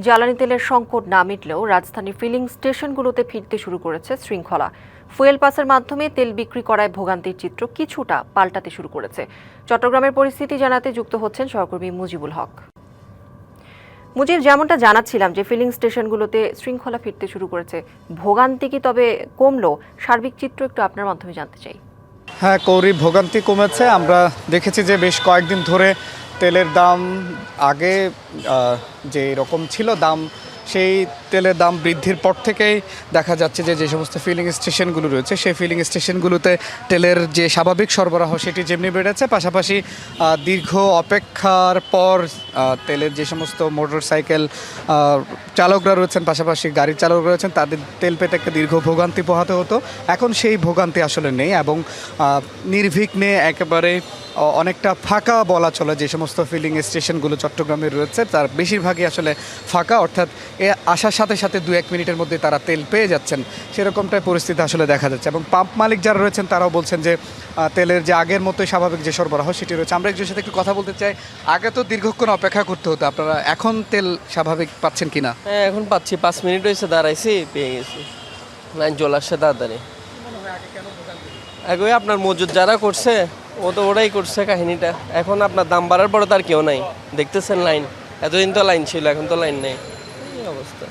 জ্বালানি তেলের সংকট না মিটলেও রাজধানীর ফিলিং স্টেশনগুলোতে ফিরতে শুরু করেছে শৃঙ্খলা। ফুয়েল পাসের মাধ্যমে তেল বিক্রি করায় ভোগান্তির চিত্র কিছুটা পাল্টাতে শুরু করেছে। চট্টগ্রামের পরিস্থিতি জানাতে যুক্ত হচ্ছেন সহকর্মী মুজিবুল হক। মুজিব, যেমনটা জানাচ্ছিলাম যে ফিলিং স্টেশনগুলোতে শৃঙ্খলা ফিরতে শুরু করেছে, ভোগান্তি কি তবে কমলো? সার্বিক চিত্র একটু আপনার মাধ্যমে জানতে চাই। হ্যাঁ কৌরি, ভোগান্তি কমেছে। আমরা দেখেছি যে বেশ কয়েকদিন ধরে তেলের দাম আগে যে রকম ছিল দাম, সেই তেলের দাম বৃদ্ধির পর থেকেই দেখা যাচ্ছে যে যে সমস্ত ফিলিং স্টেশনগুলো রয়েছে সেই ফিলিং স্টেশনগুলোতে তেলের যে স্বাভাবিক সরবরাহ সেটি যেমনি বেড়েছে, পাশাপাশি দীর্ঘ অপেক্ষার পর তেলের যে সমস্ত মোটর সাইকেল চালকরা রয়েছেন, পাশাপাশি গাড়ির চালকরা রয়েছেন, তাদের তেল পেতে একটা দীর্ঘ ভোগান্তি পোহাতে হতো। এখন সেই ভোগান্তি আসলে নেই এবং নির্বিঘ্নে একেবারে অনেকটা ফাঁকা বলা চলে। যে সমস্ত ফিলিং স্টেশনগুলো চট্টগ্রামে রয়েছে তার বেশিরভাগই আসলে ফাঁকা, অর্থাৎ আসার সাথে সাথে 2-1 মিনিটের মধ্যে তারা তেল পেয়ে যাচ্ছেন, সেরকমটাই পরিস্থিতি আসলে দেখা যাচ্ছে। এবং পাম্প মালিক যারা রয়েছেন তারাও বলছেন যে তেলের যে আগের মতোই স্বাভাবিক যে সরবরাহ সেটি রয়েছে। আমরা একজনের সাথে একটু কথা বলতে চাই। আগে তো দীর্ঘক্ষণ অপেক্ষা করতে হতো, আপনারা এখন তেল স্বাভাবিক পাচ্ছেন কিনা? হ্যাঁ, এখন পাচ্ছি। 5 মিনিট হয়েছে দাঁড়াইছি, পেয়ে গেছি। লাইন চলে আসছে তাড়াতাড়ি। আগে আপনার মজুদ যারা করছে ও তো ওরাই করছে কাহিনীটা। এখন আপনার দাম বাড়ার পরে তার কেউ নাই, দেখতেছেন লাইন। এতদিন তো লাইন ছিল, এখন তো লাইন নেই, এই অবস্থা।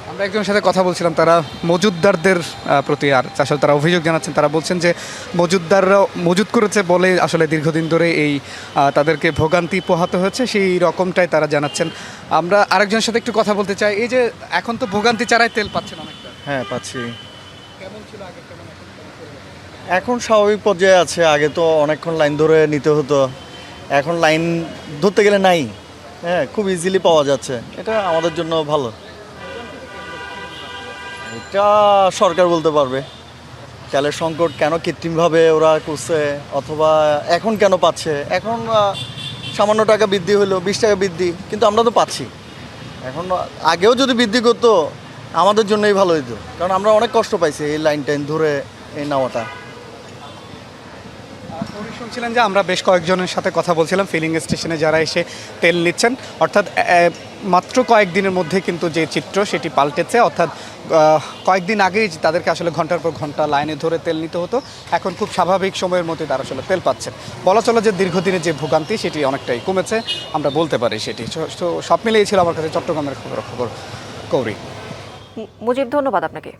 আমরা একজনের সাথে কথা বলছিলাম, তারা মজুদদারদের প্রতি আর আসলে তারা অভিযোগ জানাচ্ছেন। তারা বলছেন যে মজুদদাররা মজুদ করেছে বলে আসলে দীর্ঘদিন ধরে এই তাদেরকে ভোগান্তি পোহাতে হয়েছে, সেই রকমটাই তারা জানাচ্ছেন। আমরা আরেকজনের সাথে একটু কথা বলতে চাই। এই যে এখন তো ভোগান্তি ছাড়াই তেল পাচ্ছেন অনেকটা, হ্যাঁ পাচ্ছি। কেমন ছিল আগে, কেমন এখন স্বাভাবিক পর্যায়ে আছে। আগে তো অনেকক্ষণ লাইন ধরে নিতে হতো, এখন লাইন ধরতে গেলে নাই। হ্যাঁ, খুব ইজিলি পাওয়া যাচ্ছে, এটা আমাদের জন্য ভালো। এটা সরকার বলতে পারবে তেলের সংকট কেন কৃত্রিমভাবে ওরা করছে, অথবা এখন কেন পাচ্ছে। এখন সামান্য টাকা বৃদ্ধি হলো, 20 টাকা বৃদ্ধি, কিন্তু আমরা তো পাচ্ছি। এখন আগেও যদি বৃদ্ধি করতো আমাদের জন্যই ভালো হতো, কারণ আমরা অনেক কষ্ট পাইছি এই লাইন টাইন ধরে এই নেওয়াটা। শুনছিলেন যে আমরা বেশ কয়েকজনের সাথে কথা বলছিলাম ফিলিং স্টেশনে যারা এসে তেল নিচ্ছেন, অর্থাৎ মাত্র কয়েকদিনের মধ্যে কিন্তু যে চিত্র সেটি পাল্টেছে। অর্থাৎ কয়েকদিন আগেই তাদেরকে আসলে ঘন্টার পর ঘন্টা লাইনে ধরে তেল নিতে হতো, এখন খুব স্বাভাবিক সময়ের মধ্যে তারা আসলে তেল পাচ্ছেন। বলা চলে যে দীর্ঘদিনের যে ভোগান্তি সেটি অনেকটাই কমেছে, আমরা বলতে পারি সেটি। তো সব মিলিয়ে ছিল আমার কাছে চট্টগ্রামের খবর কৌরি। মুজিব, ধন্যবাদ আপনাকে।